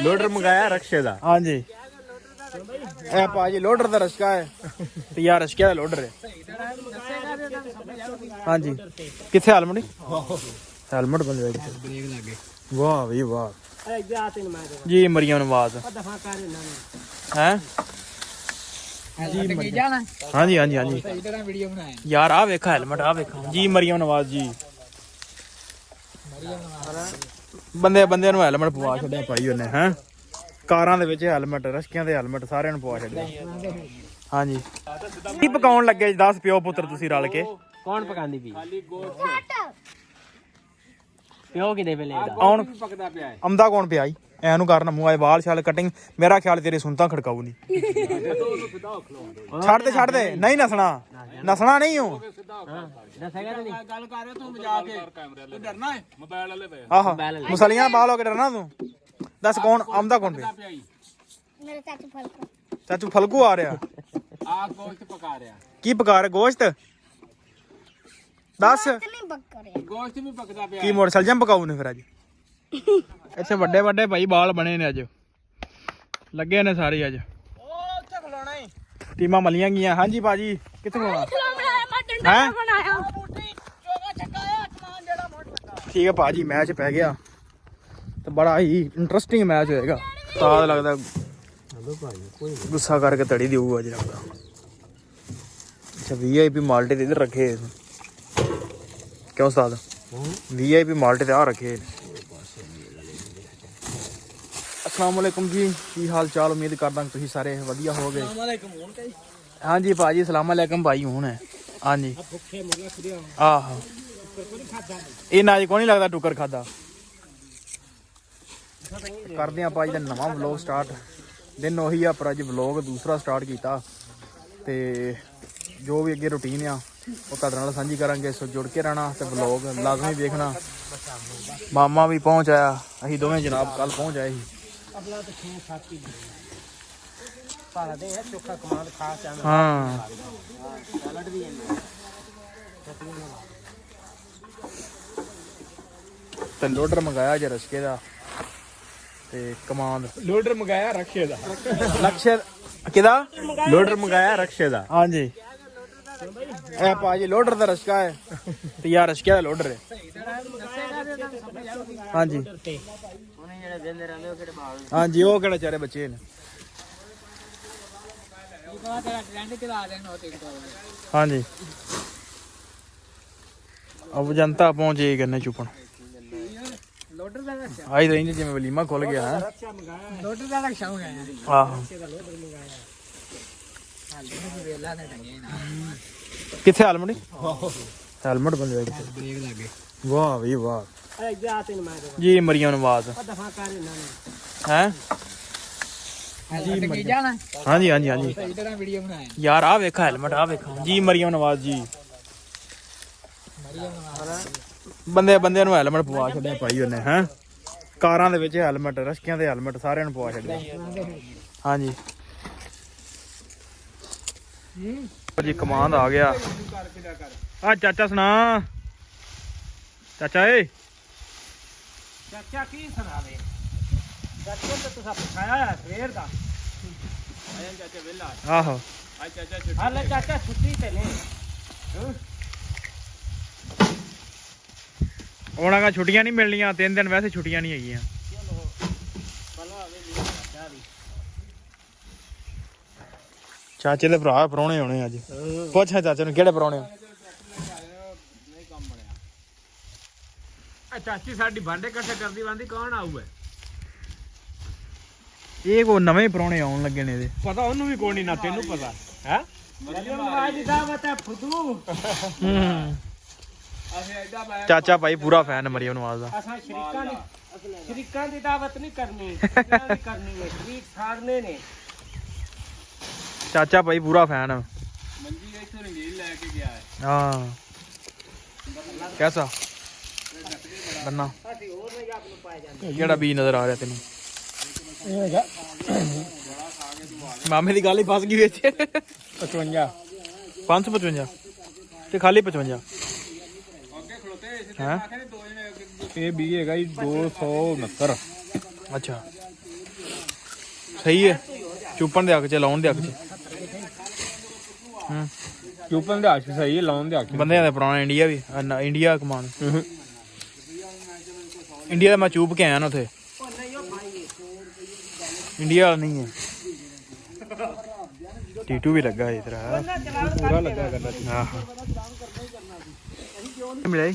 Loader ਮੰਗਾਇਆ ਰਕਸ਼ੇ ਦਾ। ਹਾਂਜੀ ਇਹ ਭਾਜੀ ਲੋਡਰ ਦਾ ਰਸ਼ਕਾ ਹੈ ਤੇ ਯਾਰ ਰਸ਼ਕੇ ਦਾ ਲੋਡਰ ਹੈ। ਹਾਂਜੀ ਕਿੱਥੇ ਹੈਲਮਟ ਹੈਲਮਟ ਬੰਦੇ ਬ੍ਰੇਕ ਲੱਗੇ। ਵਾਹ ਵੀ ਵਾਹ ਜੀ ਮਰੀਮ ਨਵਾਜ਼ ਹੈ ਜੀ ਹਾਂਜੀ ਹਾਂਜੀ ਹਾਂਜੀ ਵੀਡੀਓ ਬਣਾਇਆ ਯਾਰ ਆ ਵੇਖਾ ਹੈਲਮਟ ਆ ਵੇਖਾ ਜੀ ਮਰੀਮ ਨਵਾਜ਼ ਜੀ ਬੰਦੇ ਨੂੰ ਹੈਲਮਟ ਪਵਾ ਛੱਡਿਆ ਭਾਈ ਉਹਨੇ ਹੈ ਕਾਰਾਂ ਦੇ ਵਿੱਚ ਹੈਲਮਟ ਰਸ਼ਕਿਆਂ ਦੇ ਹੈਲਮਟ ਸਾਰਿਆਂ ਨੂੰ ਪਵਾ ਛੱਡਿਆ। ਹਾਂਜੀ ਕੀ ਪਕਾਉਣ ਲੱਗੇ 10 ਪਿਓ ਪੁੱਤਰ ਤੁਸੀਂ ਰਲ ਕੇ? ਕੌਣ ਪਕਾਉਂਦੀ ਪਈ? ਖਾਲੀ ਗੋਸ਼ਤ ਪਿਓ ਕਿਦੇ ਵੇਲੇ ਦਾ ਆਉਣ ਪਕਦਾ ਪਿਆ ਹੈ। ਆਮਦਾ ਕੌਣ ਪਿਆ ਐਨੂੰ ਕਰਨਾ ਮੂੰਹ ਆਏ ਵਾਲ ਛਾਲ ਕਟਿੰਗ ਮੇਰਾ ਖਿਆਲ ਤੇਰੇ ਸੁਣਤਾ ਖੜਕਾਊ ਨਹੀਂ। ਛੱਡ ਦੇ ਨਹੀਂ ਨਸਣਾ ਨਹੀਂ ਹੋ ਦੱਸੇਗਾ ਨਹੀਂ ਗੱਲ ਕਰ ਰਿਹਾ ਤੂੰ ਮਜ਼ਾਕ ਕੇ ਤੂੰ ਡਰਨਾ ਹੈ ਮੋਬਾਈਲ ਵਾਲੇ ਪਏ ਆਹ ਮੁਸਲੀਆਂ ਬਾਲ ਹੋ ਕੇ ਡਰਨਾ ਤੂੰ ਦੱਸ ਕੌਣ ਆਮਦਾ ਕੌਣ ਪਿਆ? ਮੇਰਾ ਚਾਚੂ ਫਲਕੂ ਆ ਰਿਹਾ ਆ ਗੋਸ਼ਤ ਪਕਾ ਰਿਹਾ। ਕੀ ਪਕਾ ਰਿਹਾ ਗੋਸ਼ਤ ਦੱਸ ਨਹੀਂ ਬੱਕਰ ਗੋਸ਼ਤ ਵੀ ਪਕਦਾ ਪਿਆ ਕੀ ਮੋਟਰਸਾਈਕਲ ਜੰਮ ਪਕਾਉ ਨੇ ਫਿਰ ਅੱਜ ਇੱਥੇ ਵੱਡੇ ਭਾਈ ਬਾਲ ਬਣੇ ਨੇ ਅੱਜ ਲੱਗੇ ਨੇ ਸਾਰੇ ਅੱਜ ਉਹ ਉੱਥੇ ਖਲੋਣਾ ਹੈ ਟੀਮਾਂ ਮਲੀਆਂ ਗਈਆਂ। ਹਾਂਜੀ ਭਾਜੀ ਕਿੱਥੇ ਖਲੋਣਾ ਹੈ? ਠੀਕ ਹੈ ਭਾਜੀ ਮੈਚ ਪੈ ਗਿਆ ਤੇ ਬੜਾ ਹੀ ਇੰਟਰਸਟਿੰਗ ਮੈਚ ਹੋਏਗਾ ਤਾਂ ਲੱਗਦਾ ਗੁੱਸਾ ਕਰਕੇ ਤੜੀ ਦੇਊਗਾ ਅੱਜ ਲੱਗਦਾ। ਅੱਛਾ VIP ਮਾਲਟੇ ਦੇ ਇੱਧਰ ਰੱਖੇ ਕਿਉਂ ਉਸਤਾਦ VIP ਮਾਲਟੇ ਤੇ ਆ ਰੱਖੇ। अस्सलाम वालेकुम जी की हाल चाल उम्मीद करदा तुसीं सारे वधिया हो गए। हाँ जी भाजी सलाम अलैकुम भाई हूँ है हाँ जी आहो इन्ना अज को नहीं लगता टुकर खादा करदे आं भाई दा नवां व्लॉग स्टार्ट दिन ਉਹੀ ਆ पर अज व्लॉग दूसरा स्टार्ट किया ते जो भी अगे रूटीन आ ਉਹ ਤੁਹਾਡੇ ਨਾਲ ਸਾਂਝੀ ਕਰਾਂਗੇ। ਸੋ ਜੁੜ ਕੇ ਰਹਿਣਾ ਤੇ व्लॉग ਲਾਜ਼ਮੀ ਵੇਖਣਾ। ਮਾਮਾ ਵੀ ਪਹੁੰਚ ਆਇਆ ਅਸੀਂ ਦੋਵੇਂ ਜਨਾਬ ਕੱਲ ਪਹੁੰਚ ਆਏ ਸੀ। ਅਗਲਾ ਤੇ ਖੂਨ ਖਾਤੀ ਪਾਲਾ ਦੇ ਚੋਖਾ ਕਮਾਲ ਖਾਸ ਆ ਹਾਂ ਸੈਲਡ ਵੀ ਤੇ ਲੋਡਰ ਮੰਗਾਇਆ ਜੇ ਰਸ਼ਕੇ ਦਾ ਤੇ ਕਮਾਂਡ ਲੋਡਰ ਮੰਗਾਇਆ ਰਕਸ਼ੇ ਦਾ ਲਕਸ਼ੇ ਕਿਹਦਾ ਲੋਡਰ ਮੰਗਾਇਆ ਰਕਸ਼ੇ ਦਾ। ਹਾਂਜੀ ਇਹ ਭਾਜੀ ਲੋਡਰ ਦਾ ਰਸ਼ਕਾ ਹੈ ਤੇ ਯਾਰ ਰਸ਼ਕੇ ਦਾ ਲੋਡਰ ਹੈ। ਹਾਂਜੀ ਜਿਹੜੇ ਦਿੰਦੇ ਰਹਿੰਦੇ ਉਹ ਕਿਹੜੇ ਬਾਲ ਹਾਂਜੀ ਉਹ ਕਿਹੜੇ ਚਾਰੇ ਬੱਚੇ ਨੇ। ਹਾਂਜੀ अब जनता पहुंचे करने चुपन ਲੋਡਰ ਦਾ ਰਕਸ਼ਾ आई रही जिम्मे वलीमा खुल गया है। ਰਕਸ਼ਾ ਮੰਗਾਇਆ ਲੋਡਰ ਦਾ ਰਕਸ਼ਾ ਮੰਗਾਇਆ आहो ਲੋਡਰ ਮੰਗਾਇਆ ਹਾਲ ਦੇ ਵੇਲਾ ਨੇ ਟੰਗੇ ਨਾ किथे हेलमेट हेलमेट बंदे ਬ੍ਰੇਕ ਲੱਗੇ। वाह भी वाह ਅਰੇ ਇੱਧਰ ਆ ਤੈਨੂੰ ਮੈਂ ਦੇ जी मरियम नवाज ਦਫਾ ਕਰ ਇਹਨਾਂ ਨੂੰ हैं ਜੀ ਮਰ ਜਾਣਾ हाँ जी हाँ जी हाँ जी ਇਧਰ ਆ ਵੀਡੀਓ ਬਣਾਇਆ यार आ वेखा हेलमेट आ वेखा जी मरियम नवाज जी ਬੰਦੇ ਨੂੰ ਹੈਲਮਟ ਪਵਾ ਛੱਡਿਆ ਭਾਈ ਉਹਨੇ ਹੈ ਕਾਰਾਂ ਦੇ ਵਿੱਚ ਹੈਲਮਟ ਰਸ਼ਕਿਆਂ ਦੇ ਹੈਲਮਟ ਸਾਰਿਆਂ ਨੂੰ ਪਵਾ ਛੱਡਿਆ। ਹਾਂਜੀ ਜੀ ਕਮਾਂਡ ਆ ਗਿਆ ਆ ਚਾਚਾ ਸੁਣਾ ਚਾਚਾ ਏ ਚਾਚਾ ਕੀ ਸੁਣਾਵੇ ਚਾਚਾ ਤਾਂ ਤੁਸੀਂ ਪੁੱਛਾਇਆ ਸਵੇਰ ਦਾ ਆਇਆ ਚਾਚਾ ਵੇਲਾ ਆਹੋ ਆ ਚਾਚਾ ਛੁੱਟੀ ਹਾਲੇ ਚਾਚਾ ਛੁੱਟੀ ਤੇ ਨੇ ਉਹਨਾਂ ਕਾ ਛੁੱਟੀਆਂ ਨਹੀਂ ਮਿਲਣੀਆਂ 3 ਦਿਨ ਵੈਸੇ ਛੁੱਟੀਆਂ ਨਹੀਂ ਹੈਗੀਆਂ। ਚਾਚੇ ਦੇ ਭਰਾ ਪਰੌਣੇ ਆਉਣੇ ਅੱਜ ਪੁੱਛਾਂ ਚਾਚੇ ਨੂੰ ਕਿਹੜੇ ਪਰੌਣੇ ਚਾਚੀ ਸਾਡੀ ਭਾਂਡੇ ਇਕੱਠੇ ਕਰਦੀ ਵਾਂਦੀ ਕੌਣ ਆਊਗਾ ਇਹ ਕੋ ਨਵੇਂ ਪਰੌਣੇ ਆਉਣ ਲੱਗੇ ਨੇ ਇਹਦੇ ਪਤਾ ਉਹਨੂੰ ਵੀ ਕੋਈ ਨਹੀਂ ਨਾ ਤੈਨੂੰ ਪਤਾ ਹੈ ਅੱਜ ਦਾਵਤ ਹੈ ਫੁੱਦੂ ਚਾਚਾ ਭਾਈ ਪੂਰਾ ਫੈਨ ਮਰੀਮ ਨਵਾਜ਼ ਦਾ। ਅਸਾਂ ਸ਼ਰੀਕਾਂ ਦੀ ਦਾਵਤ ਨਹੀਂ ਕਰਨੀ ਕਰਨੀ ਹੈ ਸ਼ਰੀਕ ਸਾਰਨੇ ਨੇ। ਚਾਚਾ ਭਾਈ ਪੂਰਾ ਫੈਨ ਮੰਜੀ ਇੱਥੋਂ ਰੀਲ ਲੈ ਕੇ ਗਿਆ ਹੈ ਹਾਂ ਕੈਸਾ ਬੰਨਾ ਕਿਹੜਾ ਬੀ ਨਜ਼ਰ ਆ ਰਿਹਾ ਤੈਨੂੰ? ਮਾਮੇ ਦੀ ਗੱਲ ਹੀ ਫਸ ਗਈ ਵਿੱਚ 55 555 ਤੇ ਖਾਲੀ 55 ਹੈ ਇਹ ਵੀ ਹੈਗਾ ਜੀ 269 ਅੱਛਾ ਸਹੀ ਹੈ ਚੁੱਪਣ ਦੇ ਹੱਕ ਚ ਲਾਉਣ ਦੇ ਹੱਕ ਚ ਚੁੱਪਣ ਦੇ ਹੱਥ ਸਹੀ ਹੈ, ਲਾਉਣ ਦੇ ਹੱਥ ਬੰਦਿਆਂ ਦਾ ਪੁਰਾਣਾ ਇੰਡੀਆ ਵੀ ਇੰਡੀਆ ਕਮਾਨ ਇੰਡੀਆ ਦਾ ਮੈਂ ਚੂਪ ਕੇ ਆਇਆ ਨਾ ਉੱਥੇ ਇੰਡੀਆ ਵਾਲਾ ਨਹੀਂ ਹੈ ਟੀਟੂ ਵੀ ਲੱਗਾ ਇਸ ਤਰ੍ਹਾਂ ਪੂਰਾ ਲੱਗਾ ਕਰਦਾ ਸੀ। ਆਹ ਮਿਲਿਆ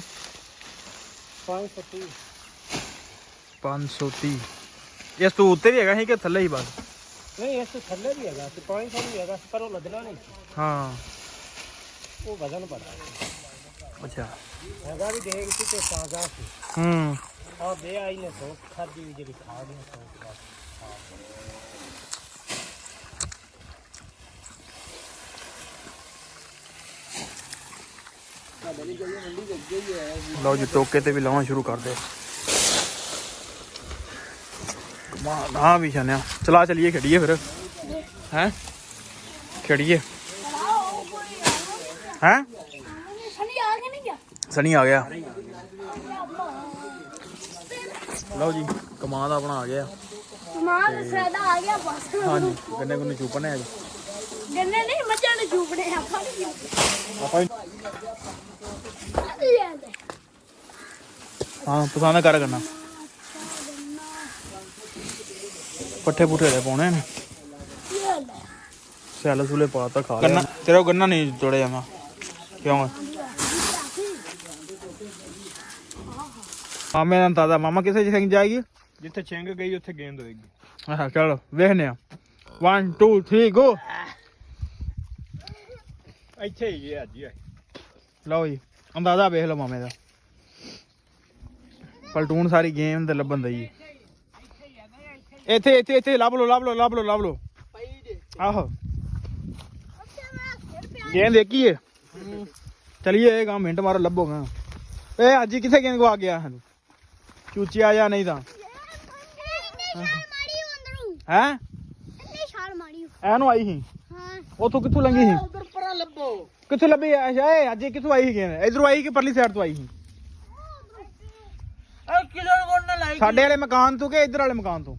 530 ਇਸ ਤੋਂ ਉੱਤੇ ਵੀ ਹੈਗਾ ਸੀ ਕਿ ਥੱਲੇ ਹੀ ਬਸ ਨਹੀਂ ਇਸ ਤੋਂ ਥੱਲੇ ਵੀ ਹੈਗਾ ਤੇ 500 ਵੀ ਹੈਗਾ ਪਰ ਉਹ ਲੱਦਣਾ ਨਹੀਂ, ਹਾਂ ਉਹ ਵਜ਼ਨ ਬੜਾ ਅੱਛਾ ਹੈਗਾ ਵੀ ਦੇਖ ਸੀ ਤੇ ਤਾਜ਼ਾ ਸੀ। ਆ ਦੇ ਆਈ ਨੇ ਸੋ ਖਾਦੀ ਵੀ ਜਿਹੜੀ ਖਾ ਗਈ ਸੋ ਲਓ ਜੀ ਟੋਕੇ ਤੇ ਵੀ ਲਾਉਣਾ ਸ਼ੁਰੂ ਕਰ ਦੇ ਹਾਂ ਵੀ ਛਾਨਿਆ ਚਲਾ ਚਲੀਏ ਖੇਡੀਏ ਫਿਰ ਹੈਂ ਖੇਡੀਏ ਹੈਂ ਸਨੀ ਆ ਗਿਆ ਲਓ ਜੀ ਕਮਾਂ ਦਾ ਆਪਣਾ ਆ ਗਿਆ ਮਾਂ ਸਾਡਾ ਆ ਗਿਆ ਬਸ ਹਾਂਜੀ ਗੰਨੇ ਗੁੰਨੇ ਚੂਪਣੇ ਆ ਜੀ ਗੰਨੇ ਨਹੀਂ ਮੱਝਾਂ ਨੂੰ ਚੂਪਣੇ ਆ ਫੜ ਗਿਆ ਆਪਾਂ ਹਾਂ ਪਸੰਦ ਕਰ ਕਰਨਾ ਪੱਠੇ ਪੁੱਠੇ ਦੇ ਪਾਉਣੇ ਨੇ ਸੈਲ ਸੂਲੇ ਪਾ ਤਾ ਖਾ ਲਿਆ ਤੇਰਾ ਗੰਨਾ ਨਹੀਂ ਤੋੜਿਆ ਜਾਂਦਾ ਕਿਉਂ ਮਾਮੇ ਦਾ ਤਾਦਾ ਮਾਮਾ ਕਿਸੇ ਸਿੰਘ ਜਾਏਗੀ ਜਿੱਥੇ ਛਿੰਗ ਗਈ ਉੱਥੇ ਗੇਂਦ ਹੋਏਗੀ। ਆਹ ਚਲੋ ਵੇਖਨੇ ਆ 1 2 3 ਗੋ ਇੱਥੇ ਹੀ ਹੈ ਅੱਜ ਹੀ ਲਓ ਜੀ ਅੰਦਾਜ਼ਾ ਵੇਖ ਲਓ ਮਾਮੇ ਦਾ ਪਲਟੂਨ ਸਾਰੀ ਗੇਮ ਤੇ ਲੱਭਣ ਦਈ ਇੱਥੇ ਇੱਥੇ ਇੱਥੇ ਲੱਭ ਲਓ ਆਹੋ ਗੇਮ ਦੇਖੀਏ ਚਲਿਏ ਇਹ ਕੰਮ ਮਿੰਟ ਮਾਰੋ ਲੱਭੋਗਾ ਇਹ ਅੱਜ ਹੀ ਕਿੱਥੇ ਗੇਂਦ ਗਵਾ ਗਿਆ ਸਾਨੂੰ ਚੂਚਿਆ ਜਾਂ ਨਹੀਂ ਤਾਂ ਹੈ ਇਹਨੂੰ ਆਈ ਸੀ ਉਥੋਂ ਕਿੱਥੋਂ ਲੰਗੀ ਸੀ ਉਧਰ ਪਰਾਂ ਲੱਭੋ ਕਿੱਥੋਂ ਲੱਭੀ ਅੱਛਾ ਇਹ ਅੱਜ ਕਿੱਥੋਂ ਆਈ ਸੀ ਗੇਂਦ ਇਧਰੋਂ ਆਈ ਕਿ ਪਰਲੀ ਸਾਈਡ ਤੋਂ ਆਈ ਸੀ ਆ ਕਿਲੋ ਕੋਣ ਨਾ ਲਾਈ ਸਾਡੇ ਵਾਲੇ ਮਕਾਨ ਤੋਂ ਕਿ ਇਧਰ ਵਾਲੇ ਮਕਾਨ ਤੋਂ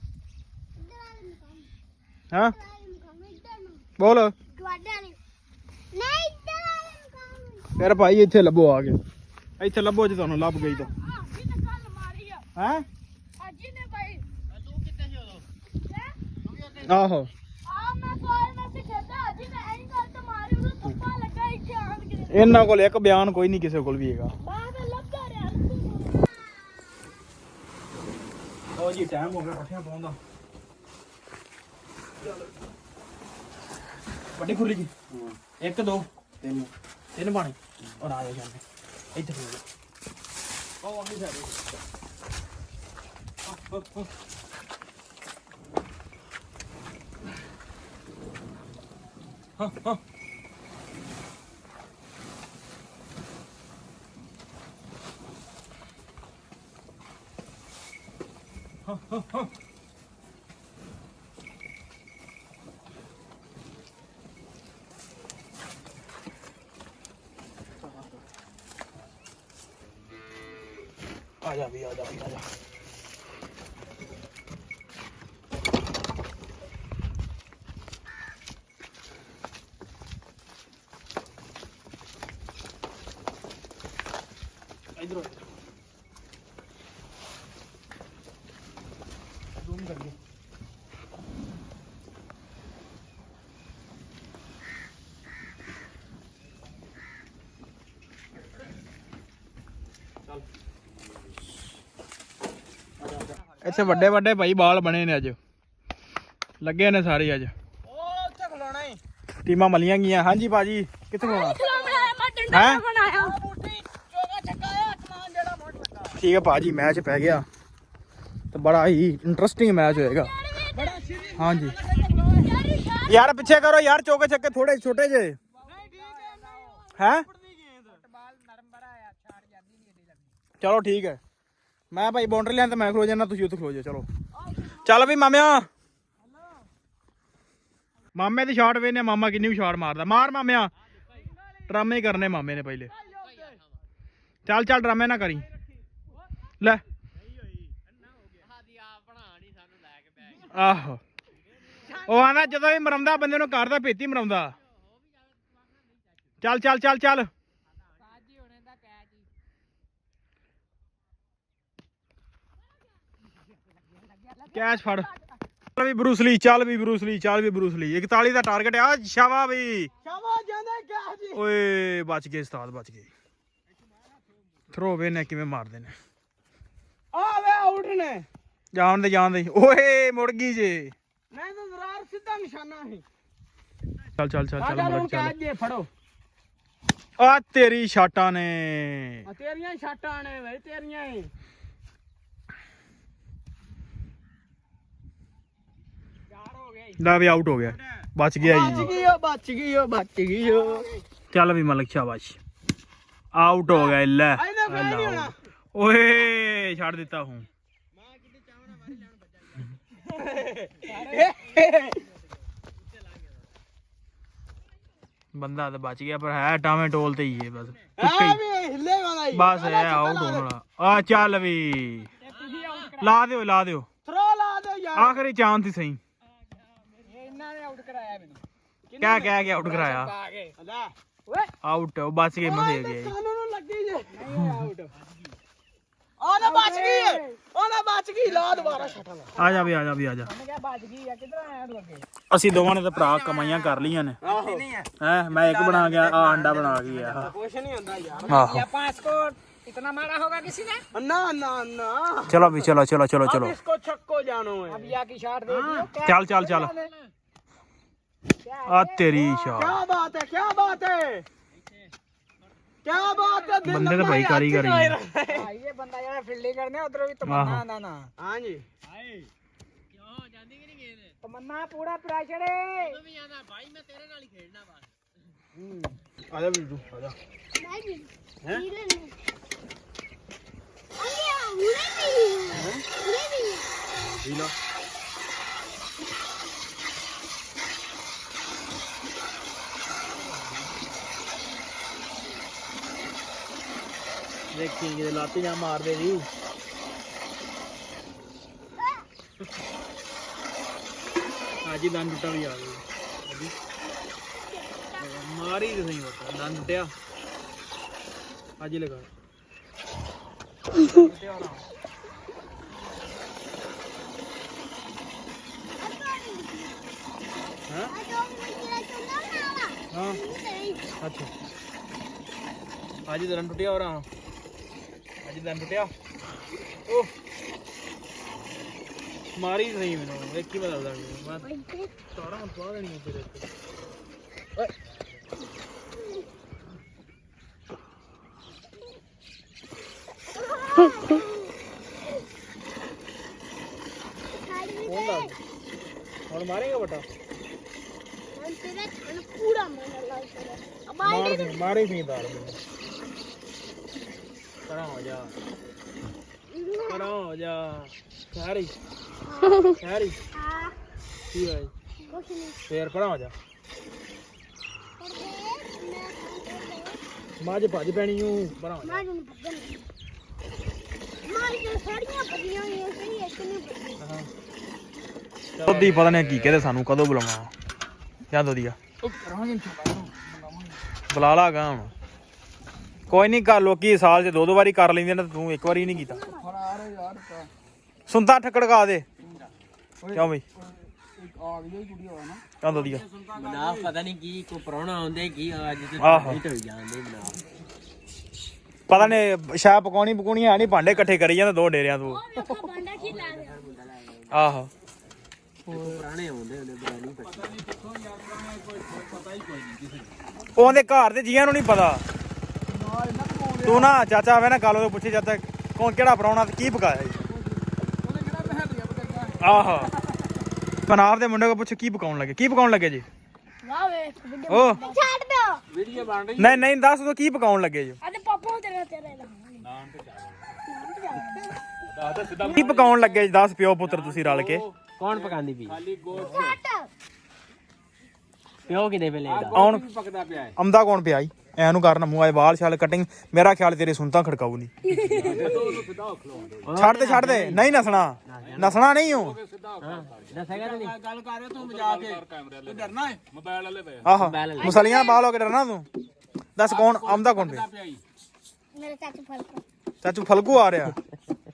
ਹਾਂ ਬੋਲ ਫਿਰ ਭਾਈ ਇੱਥੇ ਲੱਭੋ ਆ ਕੇ ਇੱਥੇ ਲੱਭੋ ਜੇ ਤੁਹਾਨੂੰ ਲੱਭ ਗਈ ਤਾਂ ਹੈ ਆਹੋ ਇਹਨਾਂ ਕੋਲ ਇੱਕ ਬਿਆਨ ਕੋਈ ਨਹੀਂ ਕਿਸੇ ਕੋਲ ਵੀ ਹੈਗਾ ਉਹ ਜੀ ਟਾਈਮ ਹੋ ਗਿਆ ਪੱਠਿਆਂ ਪਾਉਣ ਦਾ ਵੱਡੀ ਖੁਰਲੀ ਜੀ 1 2 3 ਪਾਣੀ ਔਰ ਆ ਜਾ ਜਾਂਦੇ ਇੱਥੇ ਹੋ ਜਾ ਉਹ ਅੱਗੇ ਜਾ ਹਾਂ ਆ ਜਾ ਵੀ ਆ ਜਾ ਇਧਰ ਜ਼ੂਮ ਕਰੀਏ ਇੱਥੇ ਵੱਡੇ ਵੱਡੇ ਭਾਈ ਬਾਲ ਬਣੇ ਨੇ ਅੱਜ ਲੱਗੇ ਨੇ ਸਾਰੇ ਅੱਜ ਉਹ ਉੱਥੇ ਖਲੋਣਾ ਹੀ ਟੀਮਾਂ ਮਲੀਆਂ ਗਈਆਂ ਹਾਂਜੀ ਭਾਜੀ ਕਿੱਥੇ ਖਲੋਣਾ ਹੈ ਠੀਕ ਹੈ ਭਾਜੀ ਮੈਚ ਪੈ ਗਿਆ ਤੇ ਬੜਾ ਹੀ ਇੰਟਰਸਟਿੰਗ ਮੈਚ ਹੋਏਗਾ ਹਾਂਜੀ ਯਾਰ ਪਿੱਛੇ ਕਰੋ ਯਾਰ ਚੌਕੇ ਛੱਕੇ ਥੋੜੇ ਛੋਟੇ ਜੇ ਹੈ ਚਲੋ ਠੀਕ ਹੈ ਮੈਂ ਭਾਈ ਬਾਉਂਡਰੀ ਲਾਈਨ ਤੇ ਮੈਂ ਖਲੋ ਜਾਣਾ ਤੁਸੀਂ ਉੱਥੇ ਖਲੋ ਜਾ ਚਲੋ ਚੱਲ ਵੀ ਮਾਮਿਆ ਮਾਮੇ ਦੀ ਸ਼ਾਟ ਵੇਨੇ ਮਾਮਾ ਕਿੰਨੀ ਵੀ ਸ਼ਾਟ ਮਾਰਦਾ ਮਾਰ ਮਾਮਿਆ ਡਰਾਮੇ ਕਰਨੇ ਮਾਮੇ ਨੇ ਪਹਿਲੇ ਚੱਲ ਡਰਾਮੇ ਨਾ ਕਰੀ ਲੈ ਆਹੋ ਉਹ ਆਂਦਾ ਜਦੋਂ ਵੀ ਮਰਾਉਂਦਾ ਬੰਦੇ ਨੂੰ ਘਰ ਦਾ ਭੇਤੀ ਮਰਾਉਂਦਾ। ਚੱਲ ਚੱਲ ਚੱਲ ਚੱਲ ਕੈਚ ਫੜ। ਚੱਲ ਵੀ ਬਰੂਸਲੀ, ਚੱਲ ਵੀ ਬਰੂਸਲੀ, ਚੱਲ ਵੀ ਬਰੂਸਲੀ। 41 ਦਾ ਟਾਰਗੇਟ ਆ। ਸ਼ਾਬਾ ਬਈ, ਸ਼ਾਬਾਸ਼ ਜਾਂਦਾ ਕਿਆ ਜੀ। ਓਏ ਬਚ ਗਏ ਉਸਤਾਦ, ਬਚ ਗਏ। ਥਰੋ ਵੇ ਨੇ ਕਿਵੇਂ ਮਾਰਦੇ ਨੇ। ਆ ਵੇ ਆਊਟ ਨੇ। ਜਾਣ ਦੇ ਓਏ ਮੁੜ ਗਈ ਜੇ। ਨਹੀਂ ਤਾਂ ਜ਼ਰਾਰ ਸਿੱਧਾ ਨਿਸ਼ਾਨਾ ਹੈ। ਚੱਲ ਚੱਲ ਚੱਲ ਚੱਲ ਚੱਲ ਮੁੜ ਚੱਲ। ਕੈਚ ਜੇ ਫੜੋ। ਆ ਤੇਰੀ ਸ਼ਾਟਾਂ ਨੇ। ਆ ਤੇਰੀਆਂ ਸ਼ਾਟਾਂ ਨੇ ਵੇ, ਤੇਰੀਆਂ ਹੀ। ਲੈ ਵੀ ਆਊਟ ਹੋ ਗਿਆ, ਬਚ ਗਿਆ ਬਚ ਜੀ। ਗਈ ਓ, ਬਚ ਗਈ ਓ, ਬਚ ਗਈ ਓ। ਚੱਲ ਵੀ ਮਲਕ ਸ਼ਾਬਾਸ਼, ਆਊਟ ਹੋ ਗਿਆ। ਲੈ ਇਹਨੇ ਫੇਰ ਨਹੀਂ ਹੋਣਾ। ਓਏ ਛੱਡ ਦਿੱਤਾ ਹੂੰ। ਬੰਦਾ ਤਾਂ ਬਚ ਗਿਆ, ਪਰ ਹੈ ਟਾਵੇਂ ਟੋਲ ਤੇ ਹੀ ਹੈ ਬਸ। ਆ ਵੀ ਹਿੱਲੇ ਵਾਲਾ ਹੀ। ਬਸ ਇਹ ਆਊਟ ਹੋਣ ਵਾਲਾ। ਆ ਚੱਲ ਵੀ ਲਾ ਦਿਓ, ਲਾ ਦਿਓ। ਥਰੋ ਲਾ ਦਿਓ ਯਾਰ। ਆਖਰੀ ਚਾਂਸ ਹੀ ਸਹੀ। ਇਹਨਾਂ ਨੇ ਆਊਟ ਕਰਾਇਆ ਮੈਨੂੰ। ਕਹਿ ਕੇ ਆਊਟ ਕਰਾਇਆ। ਆ ਗਏ ਲੈ ਓਏ ਆਊਟ ਬਚ ਗਏ, ਮਸੇ ਗਏ। ਕਾਨੂੰ ਨੂੰ ਲੱਗੀ ਜੇ। ਨਹੀਂ ਆਊਟ। ਉਹਨੇ ਬਚ ਗਈ। ਉਹਨੇ ਬਚ ਗਈ। ਲਾ ਦੁਬਾਰਾ ਸ਼ਟਲ। ਆ ਜਾ ਵੀ, ਆ ਜਾ ਵੀ, ਆ ਜਾ। ਉਹਨੇ ਕਿਹਾ ਬਚ ਗਈ ਆ। ਕਿੱਧਰ ਆਇਆ ਤੂੰ ਅੱਗੇ? ਅਸੀਂ ਦੋਵਾਂ ਨੇ ਤਾਂ ਭਰਾ ਕਮਾਈਆਂ ਕਰ ਲੀਆਂ ਨੇ। ਆਹੋ ਨਹੀਂ ਹੈ। ਹੈ ਮੈਂ ਇੱਕ ਬਣਾ ਗਿਆ, ਆ ਅੰਡਾ ਬਣਾ ਗਿਆ। ਕੁਛ ਨਹੀਂ ਹੁੰਦਾ ਯਾਰ। ਆਹੋ ਆਪਾਂ इसको इतना मारा होगा किसी ने? ना ना ना। ਚਲੋ ਵੀ, ਚਲੋ ਚਲੋ ਚਲੋ अब ਚਲੋ। इसको छक्को जानो है। अब या की शॉट दे दियो। ਚੱਲ ਚੱਲ ਚੱਲ। ਆ ਤੇਰੀ ਸ਼ਾਟ। क्या बात है, क्या बात है, क्या बात है। दिल ਬੰਦੇ ਤਾਂ ਭਾਈ ਕਾਰੀਗਰ ਹੀ ਨੇ। हां ये बंदा यार फील्डिंग करने उधर भी तमन्ना ना ना। हां जी क्यों जांदी कि नहीं गेंद? तमन्ना पूरा प्रेशर है। तो भी जाना भाई, मैं तेरे नाल ही खेलना बस। ਆ ਜਾ ਵੀਰੂ, ਆ ਜਾ। नहीं नीले नहीं अरे उड़े नहीं उड़े नहीं ਜੀ ਲੋ। ਦੇਖੀ ਕਿਤੇ ਲਾਤੀ ਨਾ ਮਾਰ ਦੇ ਜੀ। ਅੱਜ ਦੰਦ ਟੁੱਟਾ ਵੀ ਆ ਗਿਆ। ਮਾਰੀ ਤੇ ਸਹੀ ਹੋਤਾ ਦੰਦ ਟੁੱਟਿਆ। ਅੱਜ ਹੀ ਲਗਾ। हाँ हाँ अच्छा आज दरन टुटिया हो रहा आज दरन टुटिया ओह मारी सही मैंने एक ही बता मैं तारा मत पा देनी तेरे और मारेगा बेटा पूरा मारे नहीं दार करा हो जा सारी की भाई फिर परा हो जा माज भज पैनी हूं परा हो जा ਦੀ ਪਤਾ ਨਹੀਂ ਕੀ ਕਹਿੰਦੇ ਸਾਨੂੰ ਕਦੋਂ ਬੁਲਾਉਣਾ ਜਾਂ ਦਦੀਆ ਬੁਲਾ ਲਾਗਾ ਹੁਣ ਕੋਈ ਨਹੀਂ ਕਰ ਲੋਕੀ ਸਾਲ 'ਚ 2 ਵਾਰੀ ਕਰ ਲੈਂਦੇ ਨੇ ਤੂੰ ਇੱਕ ਵਾਰੀ ਨਹੀਂ ਕੀਤਾ ਸੁਣਤਾ ਠਕੜਕਾ ਦੇ ਕਿਉਂ ਬਈ ਆ ਗਈ ਕੁੜੀ ਹੋਣਾ ਨਾ ਜਾਂ ਦਦੀਆ ਨਾ ਪਤਾ ਨਹੀਂ ਕੀ ਕੋ ਪ੍ਰਾਹੁਣਾ ਆਉਂਦੇ ਕੀ ਅੱਜ ਤੇ ਆਹੋ ਢੋਈ ਜਾਂਦੇ ਬਣਾ ਪਤਾ ਨਹੀਂ ਸ਼ਾਇਦ ਪਕਾਉਣੀ ਹੈ ਨਹੀਂ ਭਾਂਡੇ ਇਕੱਠੇ ਕਰੀ ਜਾਂਦੇ 2 ਡੇਰਿਆਂ ਤੋਂ ਆਹੋ ਪੁਰਾਣੇ ਆਉਂਦੇ ਉਹਦੇ ਬਰਾਣੀ ਉਹਦੇ ਘਰ ਦੇ ਜੀਆਂ ਨੂੰ ਨਹੀਂ ਪਤਾ ਤੂੰ ਨਾ ਚਾਚਾ ਆਵੇ ਨਾ ਕੱਲ ਉਹਦੇ ਪੁੱਛੇ ਚਾਚਾ ਕੌਣ ਕਿਹੜਾ ਪਰਾਉਣਾ ਤੇ ਕੀ ਪਕਾਇਆ ਆਹੋ ਪਨਾਬ ਦੇ ਮੁੰਡੇ ਕੋ ਪੁੱਛ ਕੀ ਪਕਾਉਣ ਲੱਗੇ ਜੀ ਵਾਹ ਵੇ ਓ ਛੱਡ ਦੋ ਵੀਡੀਓ ਬਣ ਰਹੀ ਨਹੀਂ ਦੱਸ ਤੂੰ ਕੀ ਪਕਾਉਣ ਲੱਗੇ ਜੀ ਅਰੇ ਪਾਪਾ ਤੇਰੇ ਕੀ ਪਕਾਉਣ ਲੱਗੇ ਜੀ ਦੱਸ ਪਿਓ ਪੁੱਤਰ ਤੁਸੀਂ ਰਲ ਕੇ ਕੌਣ ਪਕਾਉਂਦੀ ਪਈ ਛੱਡ ਪਿਓ ਕਿਦੇ ਵੇਲੇ ਆਉਣ ਪਕਦਾ ਪਿਆ ਹੈ ਆਮਦਾ ਕੌਣ ਪਿਆ ਜੀ ਐਨੂੰ ਕਰਨਾ ਮੂੰਹ ਆਏ ਵਾਲ ਛਾਲ ਕਟਿੰਗ ਮੇਰਾ ਖਿਆਲ ਤੇਰੇ ਸੁਣਤਾ ਖੜਕਾਊ ਨਹੀਂ ਛੱਡ ਦੇ ਨਹੀਂ ਨਸਣਾ ਨਹੀਂ ਹੋ ਦੱਸੇਗਾ ਨਹੀਂ ਗੱਲ ਕਰ ਰਿਹਾ ਤੂੰ ਮਜ਼ਾਕ ਕੇ ਤੂੰ ਡਰਨਾ ਹੈ ਮੋਬਾਈਲ ਵਾਲੇ ਪਏ ਆਹ ਮੁਸਲੀਆਂ ਬਾਲ ਹੋ ਕੇ ਡਰਨਾ ਤੂੰ ਦੱਸ ਕੌਣ ਆਉਂਦਾ ਕੌਣ ਪਿਆ ਮੇਰਾ ਚਾਚੂ ਫਲਕੋ ਚਾਚੂ ਫਲਗੂ ਆ ਰਿਹਾ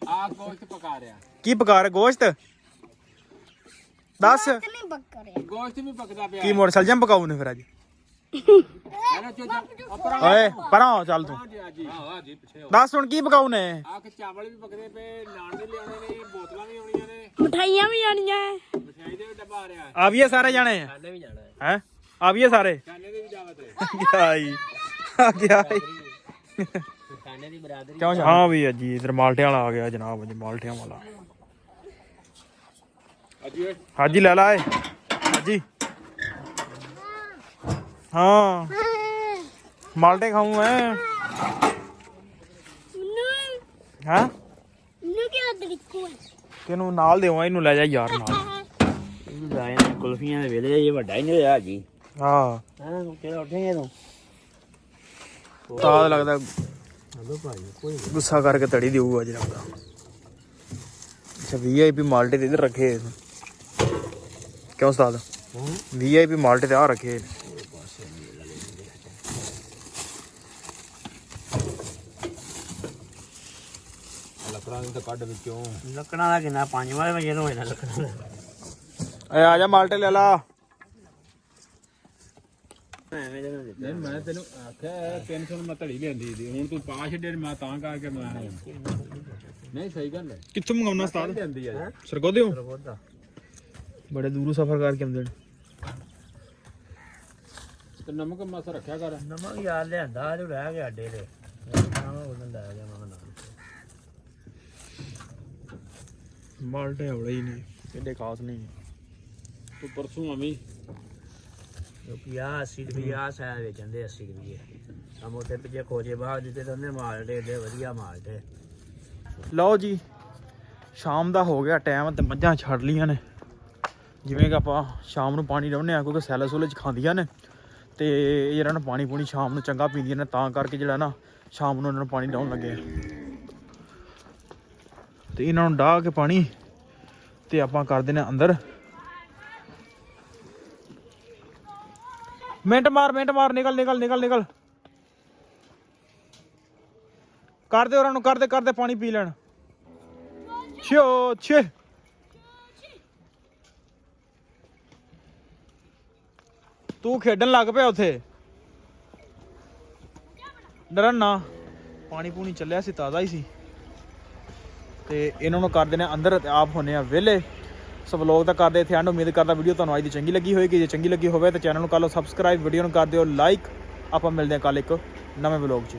ਆ ਗੋਸ਼ਤ ਪਕਾ ਰਿਹਾ ਕੀ ਪਕਾ ਰਿਹਾ ਗੋਸ਼ਤ ਦੱਸ ਨਹੀਂ ਬੱਕਰ ਰਿਹਾ ਗੋਸ਼ਤ ਵੀ ਪਕਦਾ ਪਿਆ ਕੀ ਮੋਟਰਸਾਈਕਲ ਜੰਮ ਪਕਾਉ ਨੇ ਫਿਰ ਅੱਜ ਹੈਨਾ ਚੋਚਾ ਉਪਰ ਓਏ ਪਰਾਂ ਹੋ ਚੱਲ ਤੂੰ ਜੀ ਪਿੱਛੇ ਦੱਸ ਹੁਣ ਕੀ ਪਕਾਉ ਨੇ ਆ ਕੇ ਚਾਵਲ ਵੀ ਪਕਦੇ ਪਏ ਨਾਨ ਵੀ ਲਿਆਉਣੇ ਨੇ ਬੋਤਲਾਂ ਵੀ ਆਉਣੀਆਂ ਨੇ ਮਠਾਈਆਂ ਵੀ ਆਣੀਆਂ ਮਠਿਆਈ ਦੇ ਵੀ ਡੱਬਾ ਆ ਰਿਹਾ ਆ ਵੀ ਇਹ ਸਾਰੇ ਜਾਣੇ ਖਾਣੇ ਵੀ ਜਾਣਾ ਹੈ ਹੈ ਆ ਵੀ ਇਹ ਸਾਰੇ ਖਾਣੇ ਦੀ ਵੀ ਦਾਵਤ ਹੈ ਆਈ ਆ ਗਿਆ ਖਾਣੇ ਦੀ ਬਰਾਦਰੀ ਕਿਉਂ ਹਾਂ ਵੀ ਜੀ ਇਧਰ ਮਾਲਟਿਆਂ ਵਾਲਾ ਆ ਗਿਆ ਜਨਾਬ ਜੀ ਮਾਲਟਿਆਂ ਵਾਲਾ ਹਾਜੀ ਲੈ ਲਾ ਏ ਹਾਜੀ ਹਾਂ ਮਾਲਟੇ ਖਾਊਂ ਮੈਂ ਹਾਂ ਨੂੰ ਕੀ ਅਦਰਿਕੂ ਤੈਨੂੰ ਨਾਲ ਦੇਵਾਂ ਇਹਨੂੰ ਲੈ ਜਾ ਯਾਰ ਨਾਲ ਇਹਨੂੰ ਲਾਏ ਨੇ ਕੁਲਫੀਆਂ ਦੇ ਵੇਲੇ ਇਹ ਵੱਡਾ ਹੀ ਨਹੀਂ ਹੋਇਆ ਜੀ ਹਾਂ ਹਾਂ ਕਿਹੜਾ ਉੱਠੇਗਾ ਤੂੰ ਤਾਂ ਲੱਗਦਾ ਹਲੋ ਭਾਈ ਕੋਈ ਗੁੱਸਾ ਕਰਕੇ ਤੜੀ ਦੇਊਗਾ ਅੱਜ ਲੱਗਦਾ ਅੱਛਾ ਵੀਆਈਪੀ ਮਾਲਟੇ ਤੇ ਇਧਰ ਰੱਖੇ ਕਿਉਂ ਉਸਤਾਦ ਵੀਆਈਪੀ ਮਾਲਟੇ ਤੇ ਆ ਰੱਖੇ ਲੱਕੜਾਂ ਨੂੰ ਤਾਂ ਕੱਢ ਵਿੱਚੋਂ ਲੱਕੜਾਂ ਦਾ ਕਿੰਨਾ 5 ਵਜੇ ਨੂੰ ਹੋਇਆ ਲੱਕੜਾਂ ਦਾ ਆ ਜਾ ਮਾਲਟੇ ਲੈ ਲਾ ਨਹੀਂ ਮੈਂ ਤੈਨੂੰ ਆਖਿਆ 300 ਮੈਂ ਧੜੀ ਲੈਂਦੀ ਸੀ ਹੁਣ ਤੂੰ ਪਾ ਛੱਡੇ ਮੈਂ ਤਾਂ ਕਰਕੇ ਮੈਂ ਨਹੀਂ ਸਹੀ ਗੱਲ ਹੈ ਕਿੱਥੋਂ ਮੰਗਾਉਣਾ ਉਸਤਾਦ ਲੈਂਦੀ ਆ ਸਰਗੋਦਿਓ ਬੜੇ ਦੂਰੋਂ ਸਫ਼ਰ ਕਰਕੇ ਆਉਂਦੇ ਨੇ ਤੇ ਨਮਕ ਮਸ ਰੱਖਿਆ ਕਰ ਨਮਕ ਯਾਰ ਲਿਆਂਦਾ ਜੋ ਰਹਿ ਗਿਆ ਅੱਡੇ ਦੇ ਉਹਨਾਂ ਦਾ ਆ ਜਾਵਾਂ ਨਾਲ ਮਾਲਟੇ ਹੌਲੇ ਹੀ ਨੇ ਕਿੱਡੇ ਖਾਸ ਨਹੀਂ ਤੂੰ ਪਰਸੋਂ ਆਵੀਂ ਕਿਉਂਕਿ 80 ਰੁਪਏ ਆ ਸਾਇ ਵੇਚਣਦੇ 80 ਰੁਪਏ ਆ ਮੋਟੇ ਪਿੱਛੇ ਖੋਜੇ ਬਾਹਰ ਦਿੱਤੇ ਤਾਂ ਉਹਨੇ ਮਾਲਟੇ ਏਡੇ ਵਧੀਆ ਮਾਲਟੇ ਲਓ ਜੀ ਸ਼ਾਮ ਦਾ ਹੋ ਗਿਆ ਟਾਈਮ ਤੇ ਮੱਝਾਂ ਛੱਡ ਲੀਆਂ ਨੇ ਜਿਵੇਂ ਕਿ ਆਪਾਂ ਸ਼ਾਮ ਨੂੰ ਪਾਣੀ ਲਾਉਂਦੇ ਆ ਕਿਉਂਕਿ ਸੈਲੇ ਸੂਲੇ ਚ ਖਾਂਦੀਆਂ ਨੇ ਤੇ ਇਹਨਾਂ ਨੂੰ ਪਾਣੀ ਪੂਣੀ ਸ਼ਾਮ ਨੂੰ ਚੰਗਾ ਪੀਂਦੀਆਂ ਨੇ ਤਾਂ ਕਰਕੇ ਜਿਹੜਾ ਨਾ ਸ਼ਾਮ ਨੂੰ ਇਹਨਾਂ ਨੂੰ ਪਾਣੀ ਲਾਉਣ ਲੱਗੇ ਤੇ ਇਹਨਾਂ ਨੂੰ ਡਾਹ ਕੇ ਪਾਣੀ ਤੇ ਆਪਾਂ ਕਰਦੇ ਨੇ ਅੰਦਰ ਮਿੰਟ ਮਾਰ ਨਿਕਲ ਕਰਦੇ ਉਹਨਾਂ ਨੂੰ ਕਰਦੇ ਪਾਣੀ ਪੀ ਲੈਣ ਛੇ ਤੂੰ ਖੇਡਣ ਲੱਗ ਪਿਆ ਉੱਥੇ ਡਰਨ ਨਾ ਪਾਣੀ ਪੂਣੀ ਚੱਲਿਆ ਸੀ ਤਾਜ਼ਾ ਹੀ ਸੀ ਤੇ ਇਹਨਾਂ ਨੂੰ ਕਰਦੇ ਨੇ ਅੰਦਰ ਤੇ ਆਪ ਹੁੰਨੇ ਆ ਵਿਹਲੇ ਸੋ ਵਲੋਗ ਤਾਂ ਕਰਦੇ ਇੱਥੇ ਐਂਡ ਉਮੀਦ ਕਰਦਾ ਵੀਡੀਓ ਤੁਹਾਨੂੰ ਅੱਜ ਦੀ ਚੰਗੀ ਲੱਗੀ ਹੋਵੇਗੀ ਜੇ ਚੰਗੀ ਲੱਗੀ ਹੋਵੇ ਤਾਂ ਚੈਨਲ ਨੂੰ ਕਰ ਲਓ ਸਬਸਕ੍ਰਾਈਬ ਵੀਡੀਓ ਨੂੰ ਕਰ ਦਿਓ ਲਾਈਕ ਆਪਾਂ ਮਿਲਦੇ ਹਾਂ ਕੱਲ ਇੱਕ ਨਵੇਂ ਵਲੋਗ 'ਚ